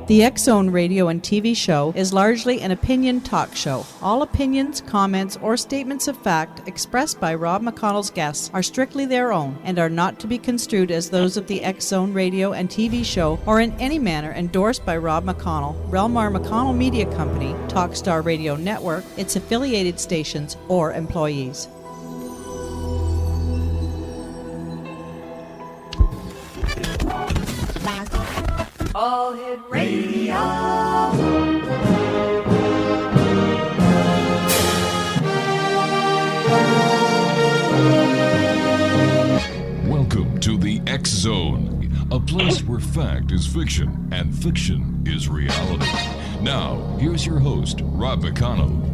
The X-Zone radio and TV show is largely an opinion talk show. All opinions, comments, or statements of fact expressed by Rob McConnell's guests are strictly their own and are not to be construed as those of the X-Zone radio and TV show or in any manner endorsed by Rob McConnell, Relmar McConnell Media Company, Talkstar Radio Network, its affiliated stations, or employees. All Hit Radio. Welcome to the X Zone, a place where fact is fiction and fiction is reality. Now, here's your host, Rob McConnell.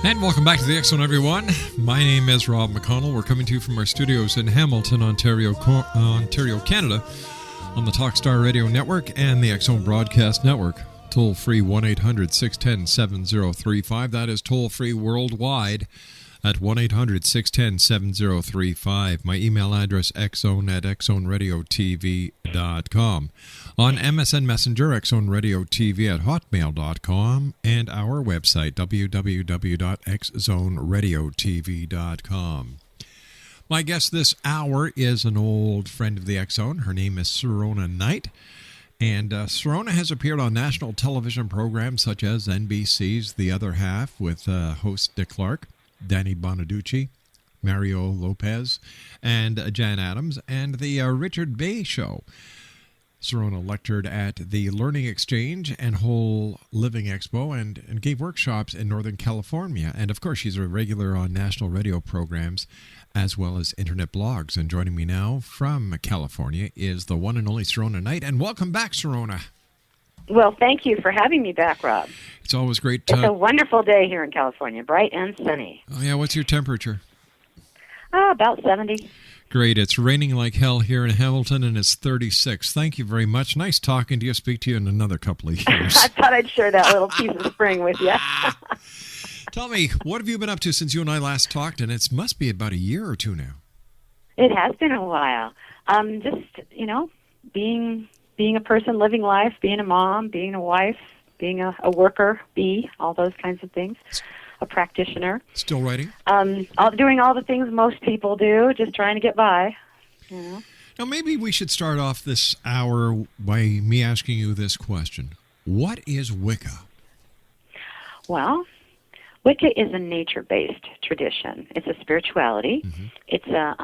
And welcome back to the X-Zone, everyone. My name is Rob McConnell. We're coming to you from our studios in Hamilton, Ontario, Canada, on the Talkstar Radio Network and the X-Zone Broadcast Network. Toll-free 1-800-610-7035. That is toll-free worldwide at 1-800-610-7035. My email address, xzone@xzoneradiotv.com. On MSN Messenger, xzoneradiotv@hotmail.com, and our website, www.xzoneradiotv.com. My guest this hour is an old friend of the X-Zone. Her name is Sirona Knight. And Sirona has appeared on national television programs such as NBC's The Other Half with host Dick Clark, Danny Bonaducci, Mario Lopez, and Jan Adams, and the Richard Bay Show. Sirona lectured at the Learning Exchange and Whole Living Expo and gave workshops in Northern California. And, of course, she's a regular on national radio programs as well as internet blogs. And joining me now from California is the one and only Sirona Knight. And welcome back, Sirona. Well, thank you for having me back, Rob. It's always great. It's a wonderful day here in California, bright and sunny. Oh, yeah. What's your temperature? About 70. Great. It's raining like hell here in Hamilton, and it's 36. Thank you very much. Nice talking to you. Speak to you in another couple of years. I thought I'd share that little piece of spring with you. Tell me, what have you been up to since you and I last talked? And it must be about a year or two now. It has been a while. Just, being a person, living life, being a mom, being a wife, being a worker, all those kinds of things. A practitioner. Still writing? Doing all the things most people do, just trying to get by. Now, maybe we should start off this hour by me asking you this question. What is Wicca? Well, Wicca is a nature-based tradition. It's a spirituality. Mm-hmm. It's a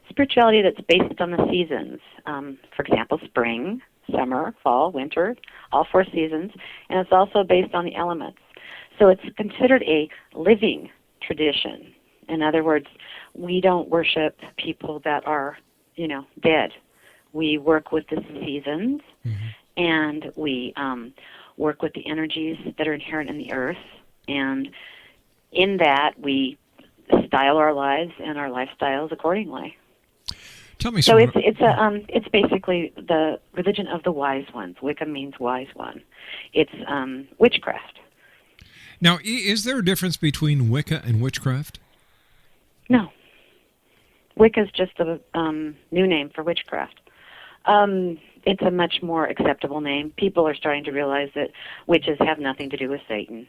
spirituality that's based on the seasons. For example, spring, summer, fall, winter, all 4 seasons. And it's also based on the elements. So it's considered a living tradition. In other words, we don't worship people that are, dead. We work with the seasons, mm-hmm. and we work with the energies that are inherent in the earth. And in that, we style our lives and our lifestyles accordingly. Tell me so something. It's basically the religion of the wise ones. Wicca means wise one. It's witchcraft. Now, is there a difference between Wicca and witchcraft? No. Wicca is just a new name for witchcraft. It's a much more acceptable name. People are starting to realize that witches have nothing to do with Satan.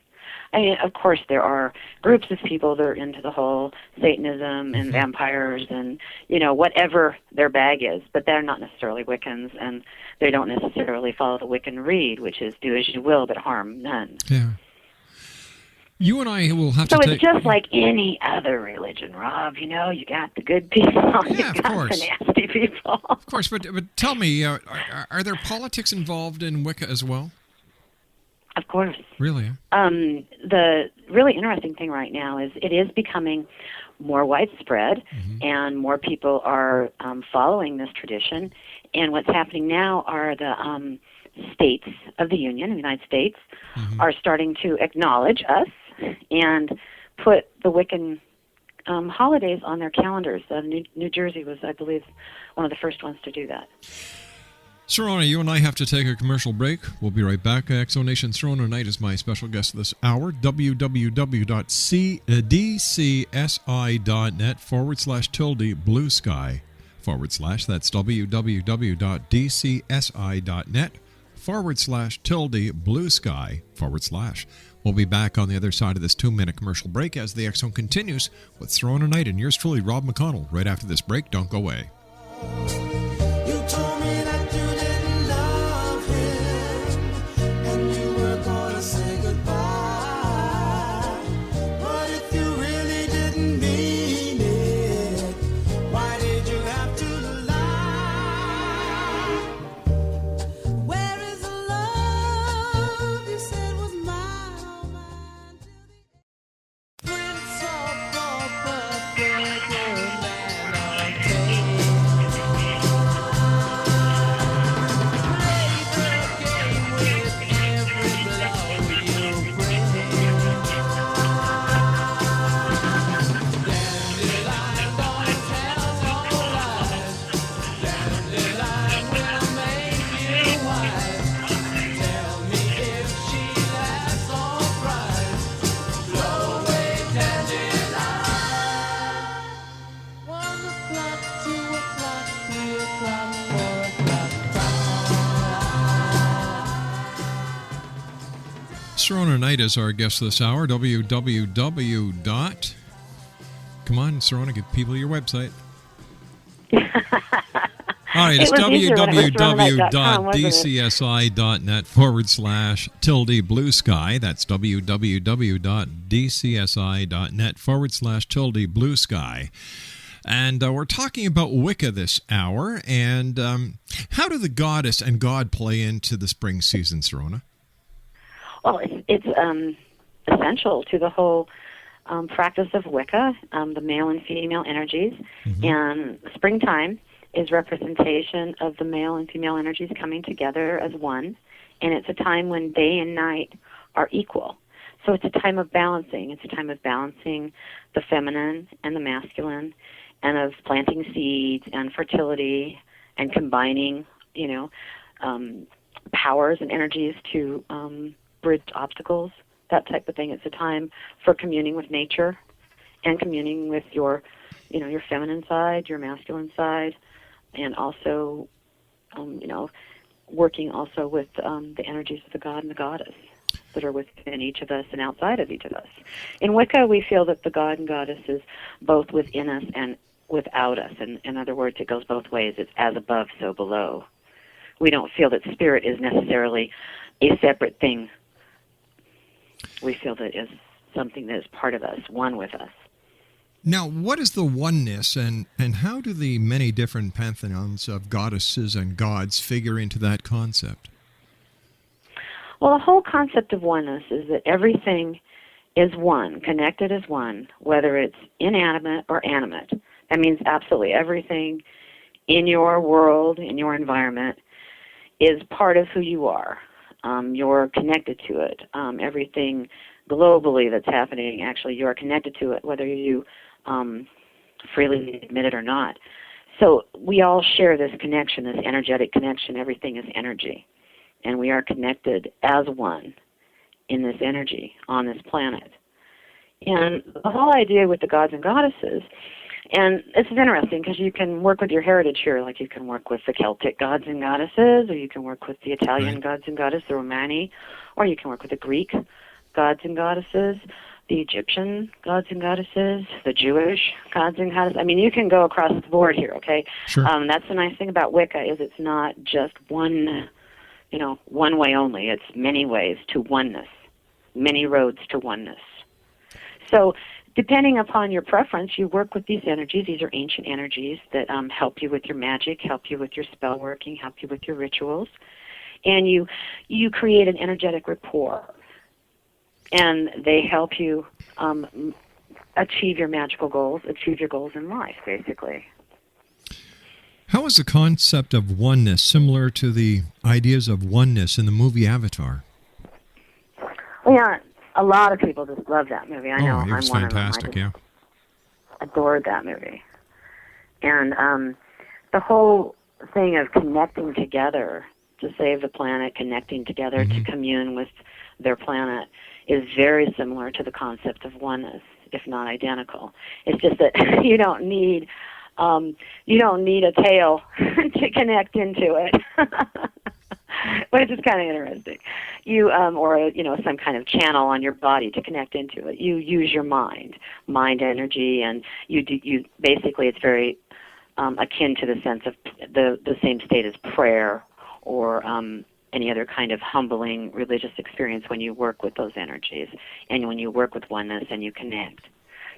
I mean, of course, there are groups of people that are into the whole Satanism and vampires and, whatever their bag is, but they're not necessarily Wiccans, and they don't necessarily follow the Wiccan Rede, which is do as you will, but harm none. Yeah. You and I will have to So take... it's just like any other religion, Rob. You know, you got the good people, you of got course. the nasty people. Of course, but tell me, are there politics involved in Wicca as well? Of course. Really? The really interesting thing right now is it is becoming more widespread, and more people are following this tradition. And what's happening now are the states of the Union, the United States, are starting to acknowledge us and put the Wiccan holidays on their calendars. New Jersey was, I believe, one of the first ones to do that. Sirona, you and I have to take a commercial break. We'll be right back. Exonation Sirona Knight is my special guest this hour. www.dcsi.net/tilde blue sky / that's www.dcsi.net/tilde blue sky / We'll be back on the other side of this 2-minute commercial break as the X Zone continues with Sirona Knight and yours truly, Rob McConnell. Right after this break, don't go away. You told me that you didn't love him, and you were gonna say goodbye. But if you really didn't mean it, why did you have to lie? Where is the love you said was mine, oh mine? Prince of Sirona Knight is our guest this hour. www. Come on, Sirona, give people your website. All right, it's www.dcsi.net /tilde That's www.dcsi.net /tilde blue And we're talking about Wicca this hour. And how do the goddess and god play into the spring season, Sirona? Well, it's essential to the whole practice of Wicca, the male and female energies. And springtime is representation of the male and female energies coming together as one. And it's a time when day and night are equal. So it's a time of balancing. It's a time of balancing the feminine and the masculine, and of planting seeds and fertility and combining, powers and energies to bridge obstacles, that type of thing. It's a time for communing with nature and communing with your feminine side, your masculine side, and also, working also with the energies of the god and the goddess that are within each of us and outside of each of us. In Wicca, we feel that the god and goddess is both within us and without us. And in other words, it goes both ways. It's as above, so below. We don't feel that spirit is necessarily a separate thing. We feel that it's something that is part of us, one with us. Now, what is the oneness, and how do the many different pantheons of goddesses and gods figure into that concept? Well, the whole concept of oneness is that everything is one, connected as one, whether it's inanimate or animate. That means absolutely everything in your world, in your environment, is part of who you are. You're connected to it. Everything globally that's happening, actually, you are connected to it, whether you freely admit it or not. So we all share this connection, this energetic connection. Everything is energy. And we are connected as one in this energy on this planet. And the whole idea with the gods and goddesses, and this is interesting because you can work with your heritage here, like you can work with the Celtic gods and goddesses, or you can work with the Italian gods and goddesses, the Romani, or you can work with the Greek gods and goddesses, the Egyptian gods and goddesses, the Jewish gods and goddesses. I mean, you can go across the board here, okay? Sure. That's the nice thing about Wicca is it's not just one way only. It's many ways to oneness, many roads to oneness. So depending upon your preference, you work with these energies. These are ancient energies that help you with your magic, help you with your spell working, help you with your rituals. And you create an energetic rapport. And they help you achieve your magical goals, achieve your goals in life, basically. How is the concept of oneness similar to the ideas of oneness in the movie Avatar? Well, yeah, a lot of people just love that movie. I know. It was I'm fantastic, one of them. I just adored that movie. And the whole thing of connecting together to save the planet, connecting together to commune with their planet is very similar to the concept of oneness, if not identical. It's just that you don't need a tail to connect into it. But it's just kind of interesting. Or some kind of channel on your body to connect into it. You use your mind energy, and you basically it's very akin to the sense of the same state as prayer or any other kind of humbling religious experience when you work with those energies and when you work with oneness and you connect.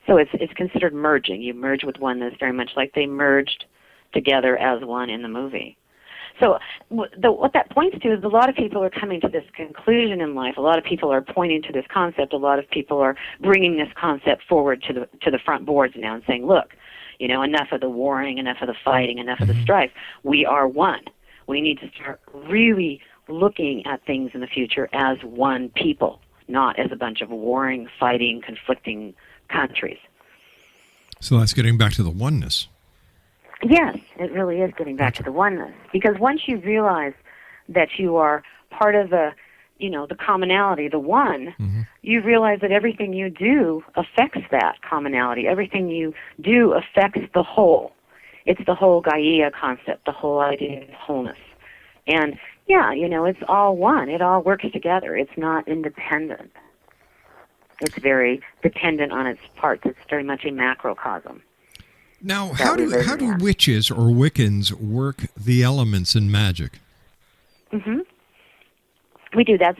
So it's considered merging. You merge with oneness very much like they merged together as one in the movie. So what that points to is a lot of people are coming to this conclusion in life. A lot of people are pointing to this concept. A lot of people are bringing this concept forward to the front boards now and saying, look, enough of the warring, enough of the fighting, enough of the strife. We are one. We need to start really looking at things in the future as one people, not as a bunch of warring, fighting, conflicting countries. So that's getting back to the oneness. Yes, it really is getting back to the oneness. Because once you realize that you are part of the commonality, the one, you realize that everything you do affects that commonality. Everything you do affects the whole. It's the whole Gaia concept, the whole idea of wholeness. And, it's all one. It all works together. It's not independent. It's very dependent on its parts. It's very much a macrocosm. Now, how do witches or Wiccans work the elements in magic? We do. That's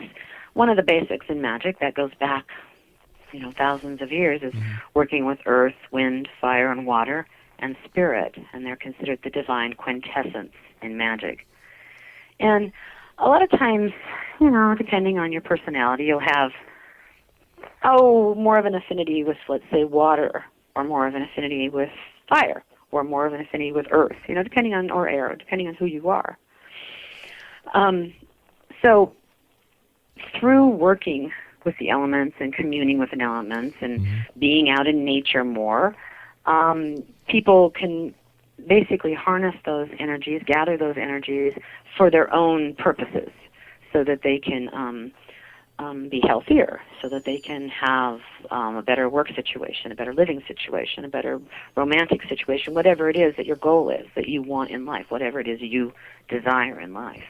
one of the basics in magic that goes back, thousands of years, is working with earth, wind, fire, and water, and spirit. And they're considered the divine quintessence in magic. And a lot of times, depending on your personality, you'll have, more of an affinity with, let's say, water, or more of an affinity with fire, or more of an affinity with earth, depending on, or air, depending on who you are. So through working with the elements and communing with the elements and being out in nature more, people can basically harness those energies, gather those energies for their own purposes so that they can be healthier, so that they can have a better work situation, a better living situation, a better romantic situation, whatever it is that your goal is, that you want in life, whatever it is you desire in life.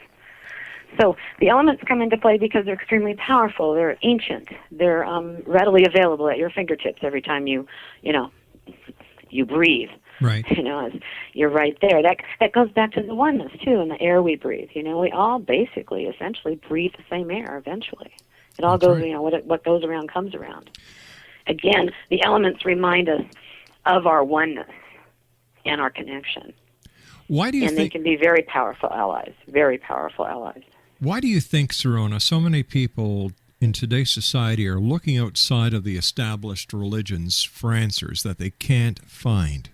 So the elements come into play because they're extremely powerful. They're ancient. They're readily available at your fingertips every time you breathe. Right. You're right there. That goes back to the oneness too, and the air we breathe. We all basically, essentially, breathe the same air eventually. It all goes, right. What goes around comes around. Again, the elements remind us of our oneness and our connection. Why do you think? And they can be very powerful allies. Very powerful allies. Why do you think, Sirona, so many people in today's society are looking outside of the established religions for answers that they can't find?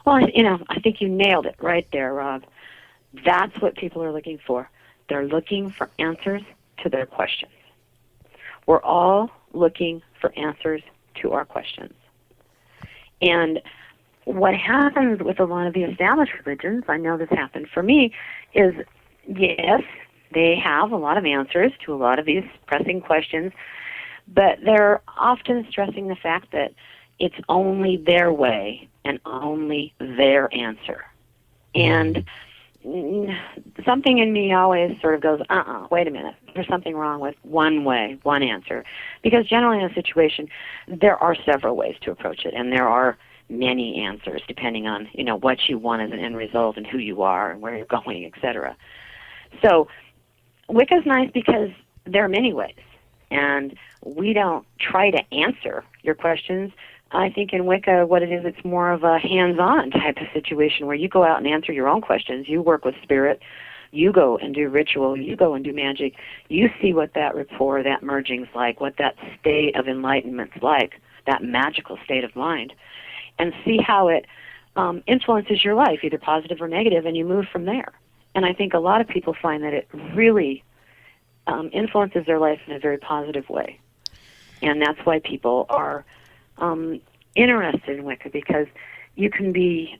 Well, I think you nailed it right there, Rob. That's what people are looking for. They're looking for answers to their questions. We're all looking for answers to our questions. And what happens with a lot of the established religions, I know this happened for me, is yes, they have a lot of answers to a lot of these pressing questions, but they're often stressing the fact that it's only their way and only their answer. And something in me always sort of goes, wait a minute, there's something wrong with one way, one answer. Because generally in a situation, there are several ways to approach it, and there are many answers depending on, what you want as an end result and who you are and where you're going, etc. So Wicca's nice because there are many ways And we don't try to answer your questions. I think in Wicca, what it is, it's more of a hands-on type of situation where you go out and answer your own questions. You work with spirit. You go and do ritual. You go and do magic. You see what that rapport, that merging's like, what that state of enlightenment's like, that magical state of mind, and see how it influences your life, either positive or negative, and you move from there. And I think a lot of people find that it really influences their life in a very positive way. And that's why people are interested in Wicca, because you can be,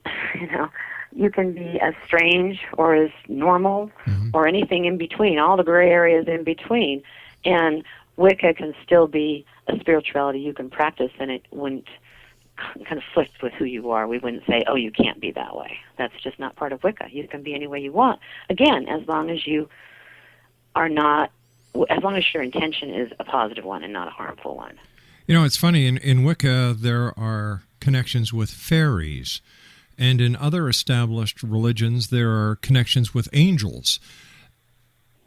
you can be as strange or as normal or anything in between, all the gray areas in between. And Wicca can still be a spirituality you can practice, and it wouldn't conflict with who you are. We wouldn't say, oh, you can't be that way. That's just not part of Wicca. You can be any way you want. Again, as long as you are not, as long as your intention is a positive one and not a harmful one. It's funny, in Wicca there are connections with fairies, and in other established religions there are connections with angels.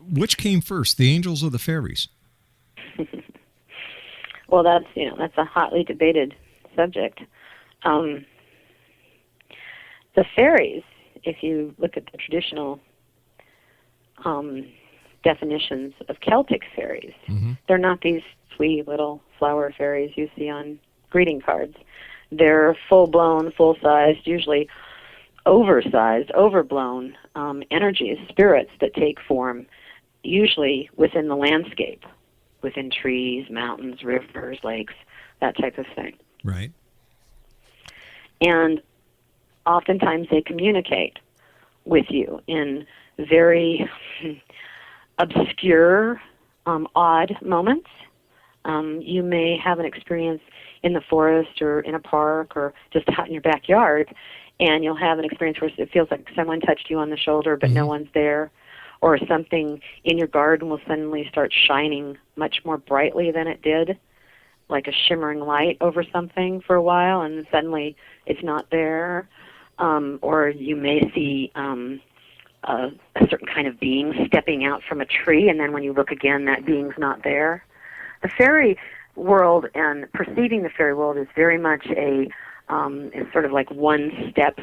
Which came first, the angels or the fairies? Well, that's a hotly debated subject. The fairies, if you look at the traditional definitions of Celtic fairies, they're not these sweet little flower fairies you see on greeting cards. They're full-blown, full-sized, usually oversized, overblown energies, spirits that take form usually within the landscape, within trees, mountains, rivers, lakes, that type of thing. Right. And oftentimes they communicate with you in very obscure, odd moments. You may have an experience in the forest or in a park or just out in your backyard, and you'll have an experience where it feels like someone touched you on the shoulder but no one's there, or something in your garden will suddenly start shining much more brightly than it did, like a shimmering light over something for a while, and suddenly it's not there. Or you may see a certain kind of being stepping out from a tree, and then when you look again, that being's not there. The fairy world and perceiving the fairy world is very much is sort of like one step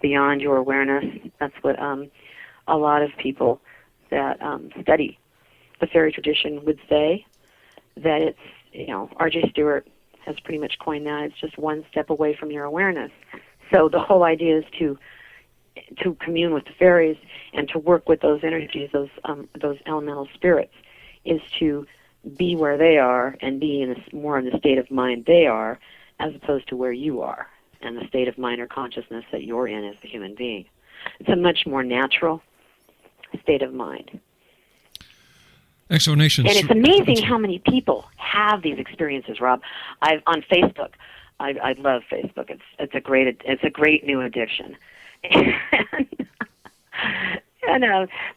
beyond your awareness. That's what a lot of people that study the fairy tradition would say, that it's, R.J. Stewart has pretty much coined that. It's just one step away from your awareness. So the whole idea is to commune with the fairies and to work with those energies, those elemental spirits, is to be where they are and be more in the state of mind they are, as opposed to where you are and the state of mind or consciousness that you're in as a human being. It's a much more natural state of mind. Exonation. And it's amazing how many people have these experiences, Rob. On Facebook, I love Facebook. It's a great new addiction.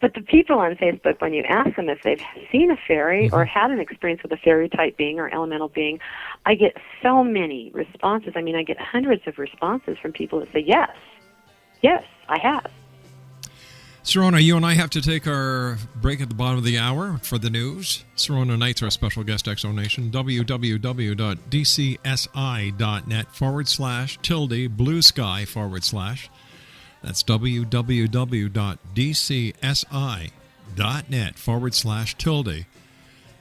But the people on Facebook, when you ask them if they've seen a fairy or had an experience with a fairy-type being or elemental being, I get so many responses. I mean, I get hundreds of responses from people that say, yes, I have. Sirona, you and I have to take our break at the bottom of the hour for the news. Sirona Knight's our special guest, Exonation. www.dcsi.net/tilde/blue sky/. That's www.dcsi.net/tilde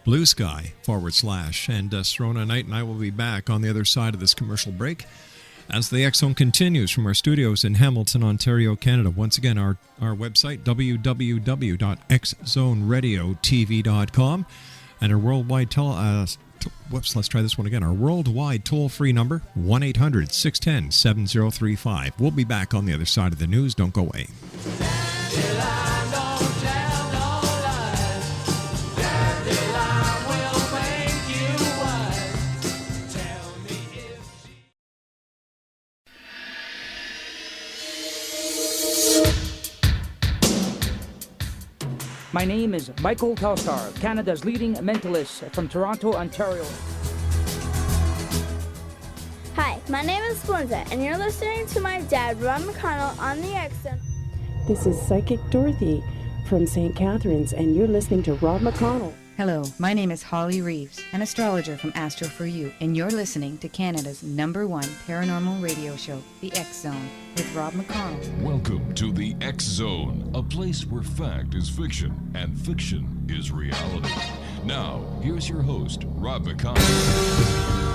blue sky/. And Sirona Knight and I will be back on the other side of this commercial break as the X Zone continues from our studios in Hamilton, Ontario, Canada. Once again, our website, www.xzoneradiotv.com, and our worldwide let's try this one again. Our worldwide toll-free number, 1-800-610-7035. We'll be back on the other side of the news. Don't go away. My name is Michael Telstar, Canada's leading mentalist from Toronto, Ontario. Hi, my name is Splenda, and you're listening to my dad, Rob McConnell, on the X Zone. This is Psychic Dorothy from St. Catharines, and you're listening to Rob McConnell. Hello, my name is Holly Reeves, an astrologer from Astro For You, and you're listening to Canada's #1 paranormal radio show, The X Zone, with Rob McConnell. Welcome to the X Zone, a place where fact is fiction and fiction is reality. Now, here's your host, Rob McConnell.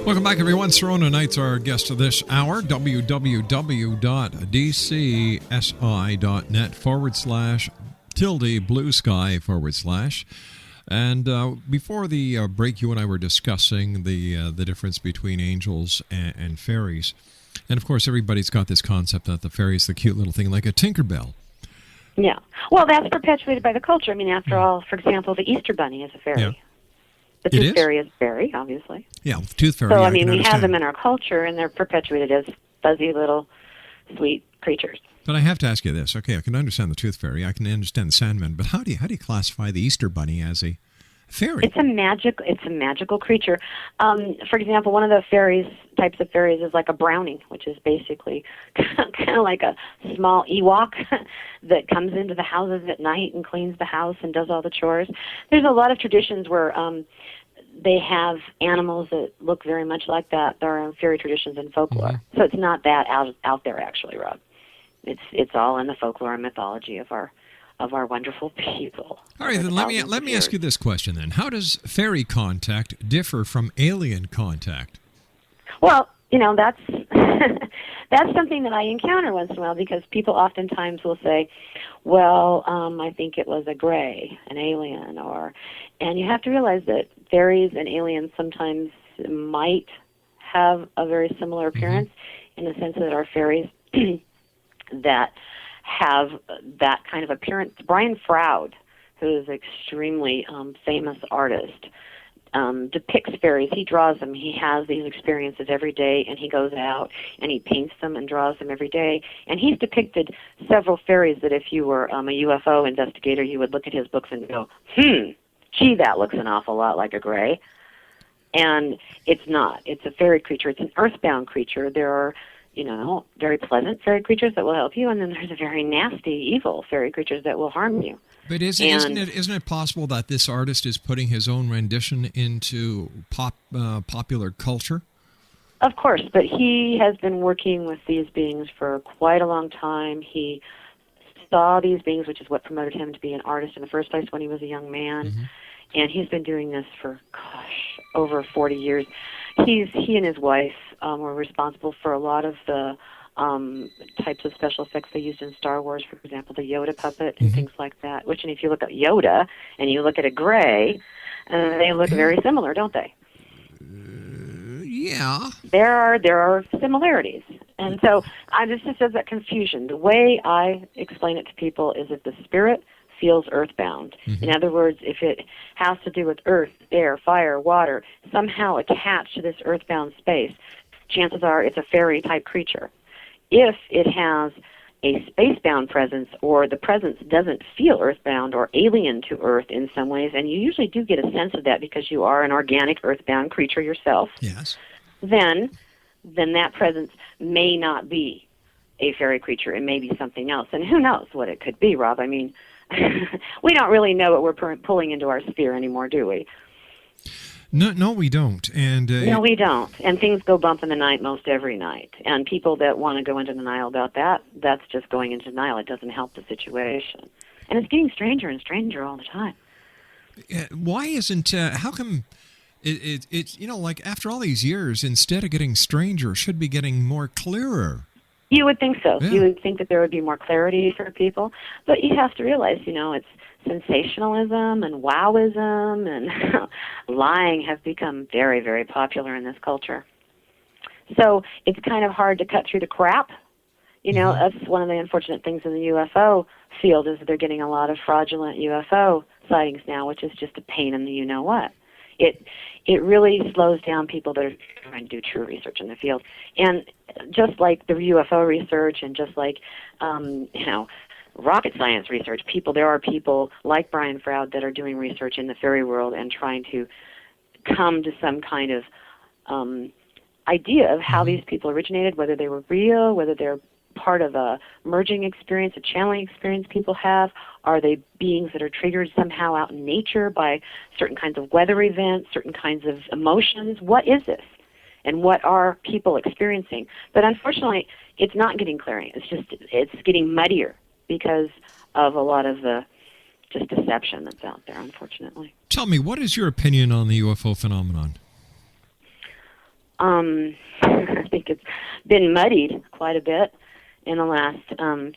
Welcome back, everyone. Sirona Knight's our guest of this hour. www.dcsi.net/tilde/blue sky/. And before the break, you and I were discussing the difference between angels and fairies. And, of course, everybody's got this concept that the fairy is the cute little thing like a Tinkerbell. Yeah. Well, that's perpetuated by the culture. I mean, after all, for example, the Easter Bunny is a fairy. Yeah. The tooth fairy is a fairy, obviously. Yeah, the tooth fairy. So, I mean, we have them in our culture, and they're perpetuated as fuzzy little sweet creatures. But I have to ask you this. Okay, I can understand the tooth fairy. I can understand the Sandman. But how do you classify the Easter Bunny as a fairy? It's a magical creature. For example, one of the types of fairies is like a brownie, which is basically kind of like a small Ewok that comes into the houses at night and cleans the house and does all the chores. There's a lot of traditions where they have animals that look very much like that. There are fairy traditions in folklore. Mm-hmm. So it's not that out there, actually, Rob. It's all in the folklore and mythology of our wonderful people. All right, then let me ask you this question then. How does fairy contact differ from alien contact? Well, that's that's something that I encounter once in a while, because people oftentimes will say, well, I think it was a gray, an alien, and you have to realize that fairies and aliens sometimes might have a very similar appearance, in the sense that our fairies that have that kind of appearance. Brian Froud, who is an extremely famous artist, depicts fairies. He draws them. He has these experiences every day, and he goes out and he paints them and draws them every day. And he's depicted several fairies that if you were a UFO investigator, you would look at his books and go, gee, that looks an awful lot like a gray. And it's not. It's a fairy creature. It's an earthbound creature. There are very pleasant fairy creatures that will help you, and then there's a very nasty, evil fairy creatures that will harm you. But isn't it possible that this artist is putting his own rendition into popular culture? Of course, but he has been working with these beings for quite a long time. He saw these beings, which is what promoted him to be an artist in the first place when he was a young man. Mm-hmm. And he's been doing this for, over 40 years. He and his wife were responsible for a lot of the types of special effects they used in Star Wars, for example, the Yoda puppet and things like that. Which, and if you look at Yoda and you look at a gray, they look very similar, don't they? Yeah. There are similarities. And so this just says that confusion. The way I explain it to people is if the spirit feels earthbound. Mm-hmm. In other words, if it has to do with earth, air, fire, water, somehow attached to this earthbound space, chances are it's a fairy-type creature. If it has a spacebound presence, or the presence doesn't feel earthbound or alien to Earth in some ways, and you usually do get a sense of that because you are an organic earthbound creature yourself, yes, then that presence may not be a fairy creature. It may be something else. And who knows what it could be, Rob? I mean, we don't really know what we're pulling into our sphere anymore, do we? No, we don't. And no, we don't. And things go bump in the night most every night. And people that want to go into denial about that, that's just going into denial. It doesn't help the situation. And it's getting stranger and stranger all the time. Why isn't, how come It's like after all these years, instead of getting stranger, should be getting more clearer. You would think so. Yeah. You would think that there would be more clarity for people. But you have to realize, it's sensationalism and wowism and lying have become very, very popular in this culture. So it's kind of hard to cut through the crap. That's one of the unfortunate things in the UFO field is that they're getting a lot of fraudulent UFO sightings now, which is just a pain in the you-know-what. It really slows down people that are trying to do true research in the field. And just like the UFO research and just like, rocket science research, there are people like Brian Froud that are doing research in the fairy world and trying to come to some kind of idea of how these people originated, whether they were real, whether they're part of a merging experience, a channeling experience people have. Are they beings that are triggered somehow out in nature by certain kinds of weather events, certain kinds of emotions? What is this? And what are people experiencing? But unfortunately, it's not getting clearer. It's getting muddier because of a lot of the just deception that's out there, unfortunately. Tell me, what is your opinion on the UFO phenomenon? I think it's been muddied quite a bit in the last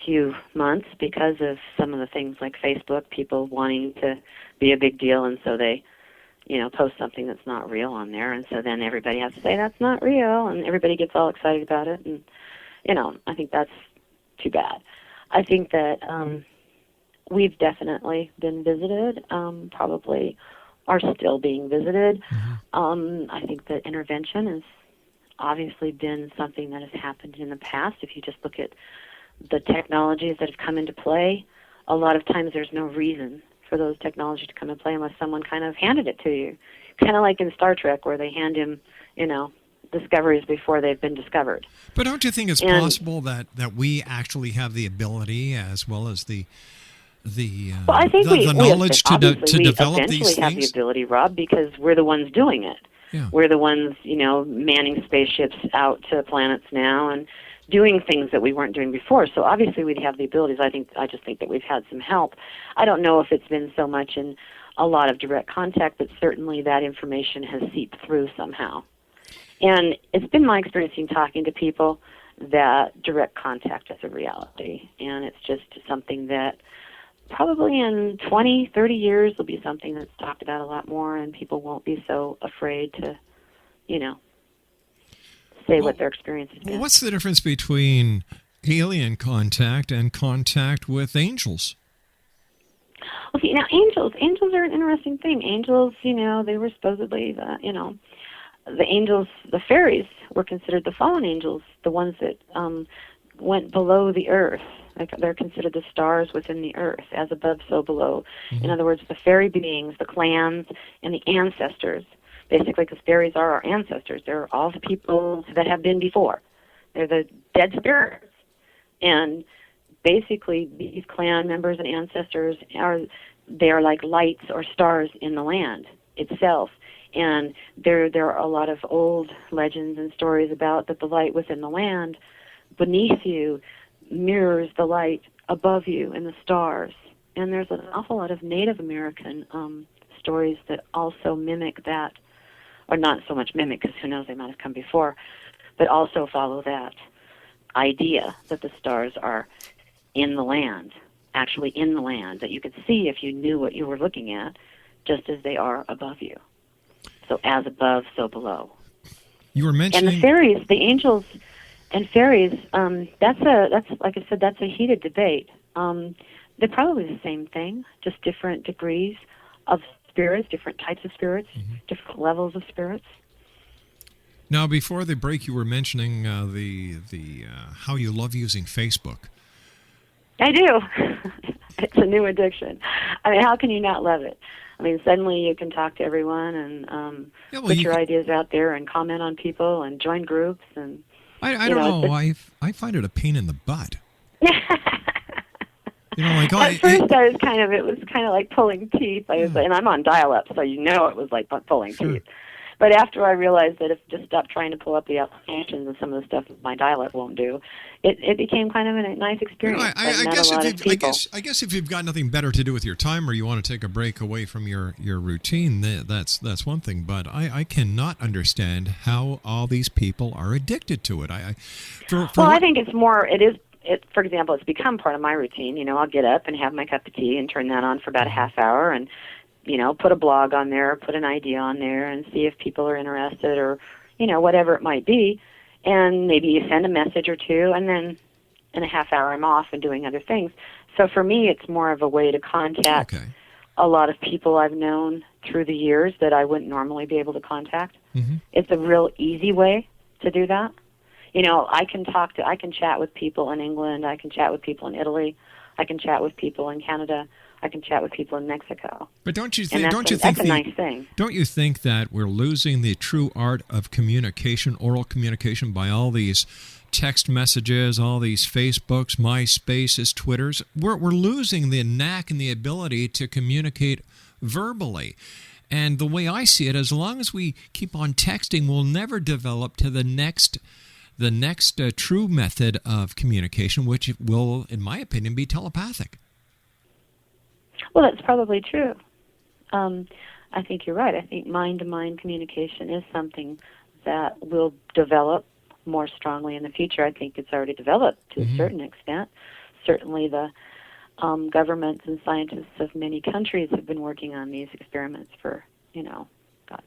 few months because of some of the things like Facebook, people wanting to be a big deal, and so they, post something that's not real on there, and so then everybody has to say that's not real, and everybody gets all excited about it, and, I think that's too bad. I think that we've definitely been visited, probably are still being visited. I think that intervention has obviously been something that has happened in the past. If you just look at the technologies that have come into play, a lot of times there's no reason for those technologies to come into play unless someone kind of handed it to you. Kind of like in Star Trek where they hand him, discoveries before they've been discovered. But don't you think it's possible that we actually have the ability as well as the I think the knowledge to develop these things? We eventually have the ability, Rob, because we're the ones doing it. Yeah. We're the ones, manning spaceships out to planets now and doing things that we weren't doing before. So obviously we'd have the abilities. I just think that we've had some help. I don't know if it's been so much in a lot of direct contact, but certainly that information has seeped through somehow. And it's been my experience in talking to people that direct contact is a reality. And it's just something that probably in 20, 30 years will be something that's talked about a lot more, and people won't be so afraid to, say what their experience has been. Well, what's the difference between alien contact and contact with angels? Okay, now angels are an interesting thing. Angels, they were supposedly the angels, the fairies were considered the fallen angels, the ones that went below the earth. Like they're considered the stars within the earth, as above, so below. In other words, the fairy beings, the clans, and the ancestors, basically, because fairies are our ancestors. They're all the people that have been before. They're the dead spirits. And basically, these clan members and ancestors are like lights or stars in the land itself. And there are a lot of old legends and stories about that the light within the land beneath you mirrors the light above you in the stars. And there's an awful lot of Native American stories that also mimic that, or not so much mimic, because who knows, they might have come before, but also follow that idea that the stars are in the land, actually in the land, that you could see if you knew what you were looking at, just as they are above you. So as above, so below. You were mentioning... And the fairies, the angels and fairies, that's like I said, that's a heated debate. They're probably the same thing, just different degrees of spirits, different types of spirits, different levels of spirits. Now, before the break, you were mentioning the how you love using Facebook. I do. It's a new addiction. I mean, how can you not love it? I mean, suddenly you can talk to everyone and put your ideas out there and comment on people and join groups. And I don't know. I find it a pain in the butt. Like at first it was kind of like pulling teeth. And I'm on dial-up, so it was like pulling teeth. But after I realized that if just stop trying to pull up the applications and some of the stuff that my dialect won't do, it became kind of a nice experience. I guess if you've got nothing better to do with your time, or you want to take a break away from your routine, that's one thing. But I cannot understand how all these people are addicted to it. I think it's more. For example, it's become part of my routine. You know, I'll get up and have my cup of tea and turn that on for about a half hour, and put a blog on there, put an idea on there, and see if people are interested, or whatever it might be. And maybe you send a message or two, and then in a half hour I'm off and doing other things. So for me, it's more of a way to contact a lot of people I've known through the years that I wouldn't normally be able to contact. Mm-hmm. It's a real easy way to do that. I can chat with people in England, I can chat with people in Italy, I can chat with people in Canada, I can chat with people in Mexico. But don't you think that's a nice thing? Don't you think that we're losing the true art of communication, oral communication, by all these text messages, all these Facebooks, MySpaces, Twitters? We're losing the knack and the ability to communicate verbally. And the way I see it, as long as we keep on texting, we'll never develop to the next true method of communication, which will, in my opinion, be telepathic. Well, that's probably true. I think you're right. I think mind-to-mind communication is something that will develop more strongly in the future. I think it's already developed to a certain extent. Certainly the governments and scientists of many countries have been working on these experiments for,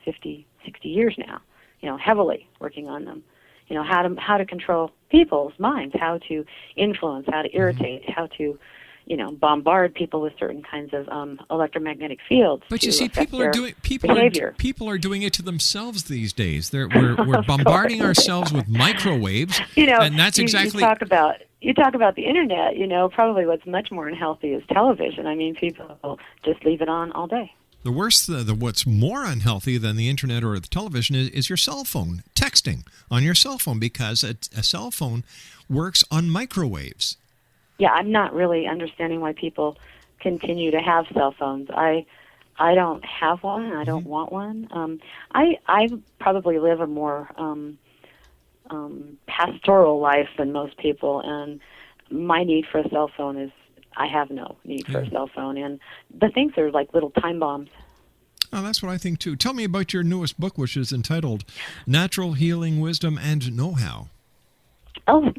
50, 60 years now, heavily working on them. How to control people's minds, how to influence, how to irritate, how to bombard people with certain kinds of electromagnetic fields. But you see, people are doing it to themselves these days. We're bombarding ourselves with microwaves, and that's exactly. You talk about the internet. Probably what's much more unhealthy is television. I mean, people just leave it on all day. The worst, what's more unhealthy than the internet or the television is your cell phone, texting on your cell phone, because a cell phone works on microwaves. Yeah, I'm not really understanding why people continue to have cell phones. I don't have one. I don't want one. I probably live a more pastoral life than most people, and my need for a cell phone is, I have no need for a cell phone, and the things are like little time bombs. Oh, that's what I think too. Tell me about your newest book, which is entitled Natural Healing Wisdom and Know-How. Oh,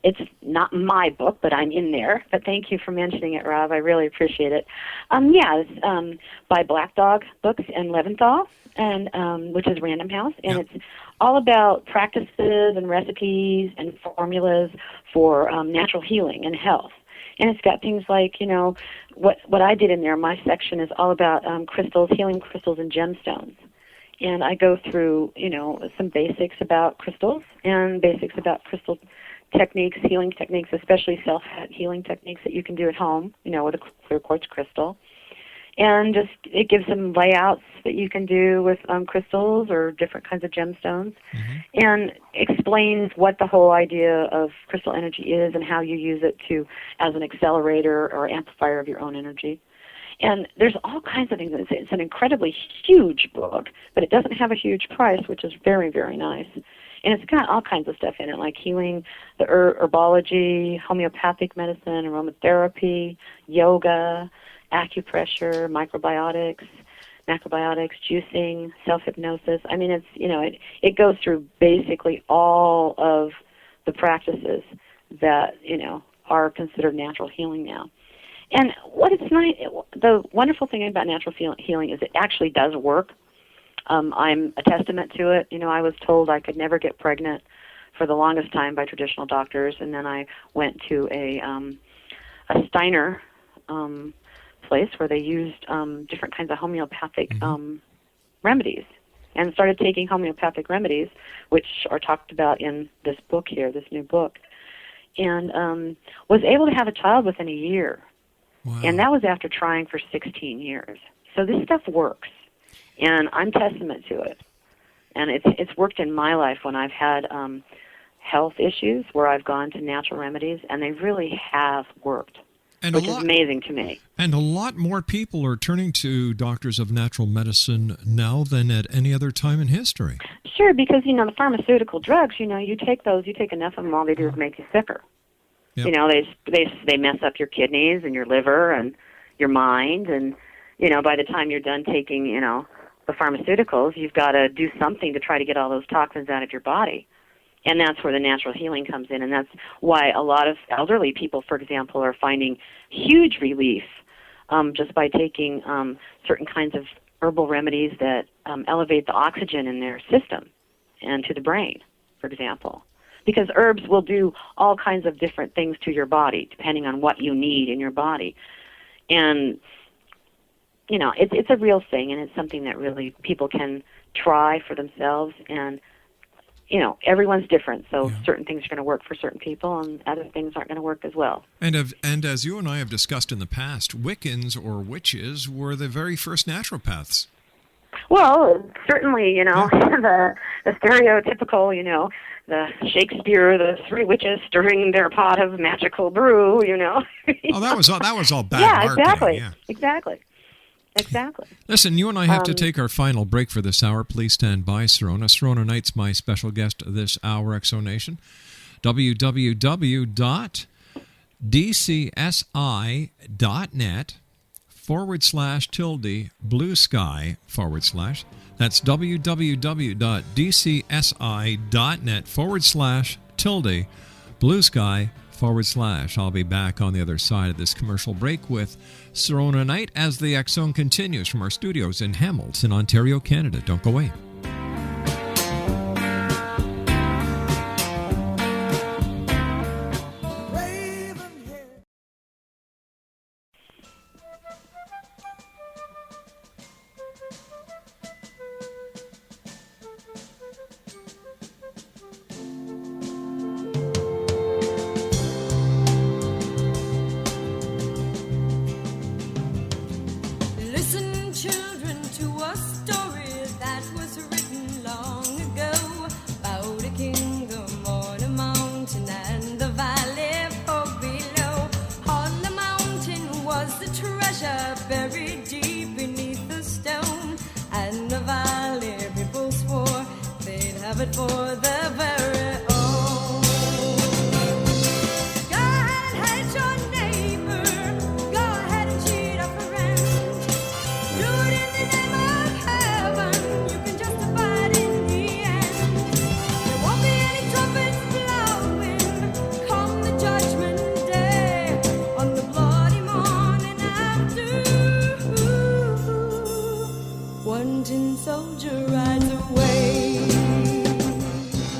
it's not my book, but I'm in there. But thank you for mentioning it, Rob. I really appreciate it. It's by Black Dog Books and Leventhal, and which is Random House, and it's all about practices and recipes and formulas for natural healing and health. And it's got things like, what I did in there. My section is all about crystals, healing crystals, and gemstones. And I go through, some basics about crystals and basics about crystal techniques, healing techniques, especially self-healing techniques that you can do at home, with a clear quartz crystal. And just it gives some layouts that you can do with crystals or different kinds of gemstones, and explains what the whole idea of crystal energy is and how you use it as an accelerator or amplifier of your own energy. And there's all kinds of things. It's an incredibly huge book, but it doesn't have a huge price, which is very, very nice. And it's got all kinds of stuff in it, like healing, the herbology, homeopathic medicine, aromatherapy, yoga, acupressure, macrobiotics, juicing, self-hypnosis. I mean, it goes through basically all of the practices that, are considered natural healing now. And the wonderful thing about natural healing is it actually does work. I'm a testament to it. I was told I could never get pregnant for the longest time by traditional doctors, and then I went to a Steiner place where they used different kinds of homeopathic remedies, and started taking homeopathic remedies, which are talked about in this book here, this new book, and was able to have a child within a year. Wow. And that was after trying for 16 years. So this stuff works, and I'm testament to it. And it's worked in my life when I've had health issues where I've gone to natural remedies, and they really have worked. which is amazing to me. And a lot more people are turning to doctors of natural medicine now than at any other time in history. Sure, because, the pharmaceutical drugs, you take enough of them, all they do is make you sicker. Yep. They mess up your kidneys and your liver and your mind, and, by the time you're done taking, the pharmaceuticals, you've got to do something to try to get all those toxins out of your body. And that's where the natural healing comes in, and that's why a lot of elderly people, for example, are finding huge relief just by taking certain kinds of herbal remedies that elevate the oxygen in their system and to the brain, for example. Because herbs will do all kinds of different things to your body, depending on what you need in your body. And, it's a real thing, and it's something that really people can try for themselves. And, everyone's different, so certain things are going to work for certain people, and other things aren't going to work as well. And as you and I have discussed in the past, Wiccans or witches were the very first naturopaths. Well, certainly, the stereotypical, the Shakespeare, the three witches stirring their pot of magical brew, Oh, that was all bad. Yeah, art exactly. then, Exactly. Listen, you and I have to take our final break for this hour. Please stand by, Sirona. Sirona Knight's my special guest this hour, Exonation. www.dcsi.net/tilde/blue sky/. That's www.dcsi.net/tilde/blue sky/. I'll be back on the other side of this commercial break with Sirona Knight as the X Zone continues from our studios in Hamilton, Ontario, Canada. Don't go away. Listen, children, to a story that was written long ago about a kingdom on a mountain and the valley far below. On the mountain was the treasure buried deep beneath the stone, and the valley people swore they'd have it for their very own. Go ahead and hate your neighbor. Go ahead and cheat a friend. Do it in the name of heaven. You can justify it in the end. There won't be any trumpets blowing come the judgment day on the bloody morning after. One tin soldier rides away.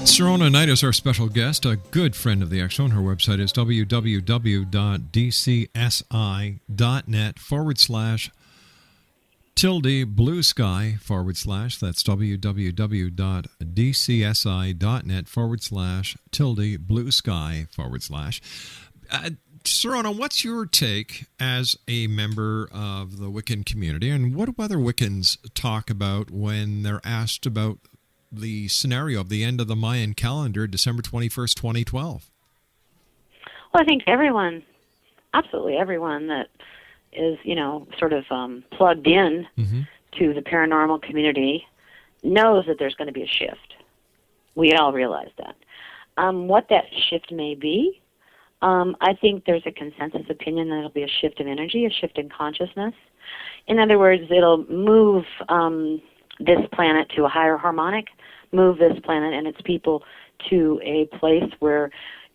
Sirona Knight is our special guest, a good friend of the X Zone. Her website is www.dcsi.net/tilde blue sky/. That's www.dcsi.net/tilde blue sky/. Sirona, what's your take as a member of the Wiccan community, and what do other Wiccans talk about when they're asked about the scenario of the end of the Mayan calendar, December 21st, 2012? Well, I think absolutely everyone that is, sort of plugged in to the paranormal community knows that there's going to be a shift. We all realize that. What that shift may be, I think there's a consensus opinion that it'll be a shift of energy, a shift in consciousness. In other words, it'll move this planet to a higher harmonic, move this planet and its people to a place where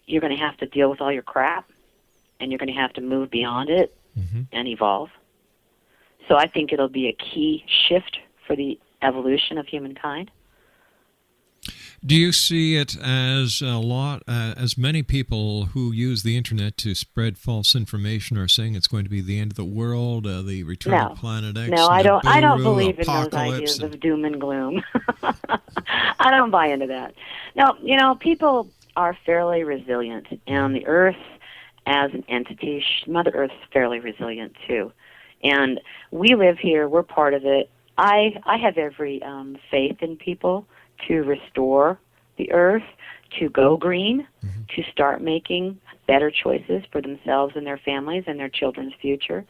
you're going to have to deal with all your crap, and you're going to have to move beyond it and evolve. So I think it'll be a key shift for the evolution of humankind. Do you see it as as many people who use the internet to spread false information are saying it's going to be the end of the world, the return of Planet X? No, I don't believe in apocalypse, those ideas of doom and gloom. I don't buy into that. No, people are fairly resilient, and the Earth as an entity, Mother Earth's fairly resilient too. And we live here, we're part of it. I have every faith in people to restore the Earth, to go green, to start making better choices for themselves and their families and their children's future.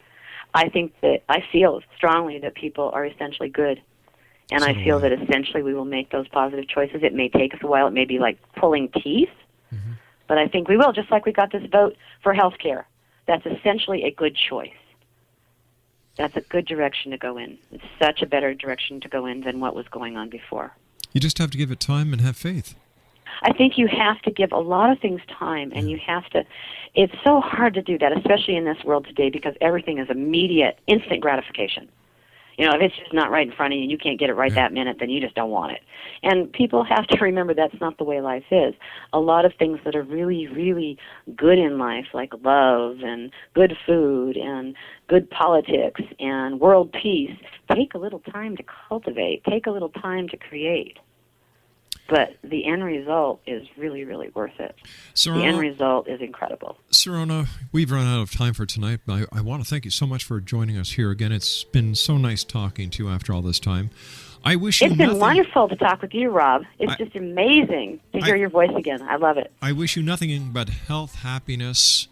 I feel strongly that people are essentially good. And I feel that essentially we will make those positive choices. It may take us a while. It may be like pulling teeth. Mm-hmm. But I think we will, just like we got this vote for health care. That's essentially a good choice. That's a good direction to go in. It's such a better direction to go in than what was going on before. You just have to give it time and have faith. I think you have to give a lot of things time, and you have to, it's so hard to do that, especially in this world today, because everything is immediate, instant gratification. You know, if it's just not right in front of you and you can't get it right that minute, then you just don't want it. And people have to remember that's not the way life is. A lot of things that are really, really good in life, like love and good food and good politics and world peace, take a little time to cultivate, take a little time to create. But the end result is really, really worth it. Sirona, the end result is incredible. Sirona, we've run out of time for tonight. I want to thank you so much for joining us here again. It's been so nice talking to you after all this time. I wish you It's been wonderful to talk with you, Rob. It's just amazing to hear your voice again. I love it. I wish you nothing but health, happiness,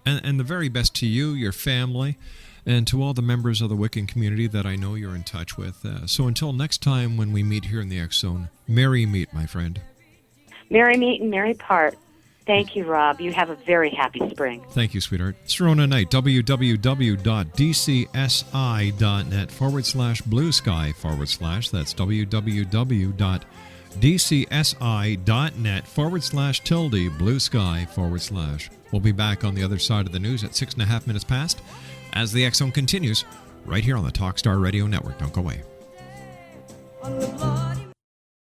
and the very best to you, your family, and to all the members of the Wiccan community that I know you're in touch with. So until next time when we meet here in the X Zone, merry meet, my friend. Merry meet and merry part. Thank you, Rob. You have a very happy spring. Thank you, sweetheart. Sirona Knight, www.dcsi.net/blue sky/. That's www.dcsi.net/blue sky/. We'll be back on the other side of the news at 6.5 minutes past as the X Zone continues right here on the Talkstar Radio Network. Don't go away. On the bloody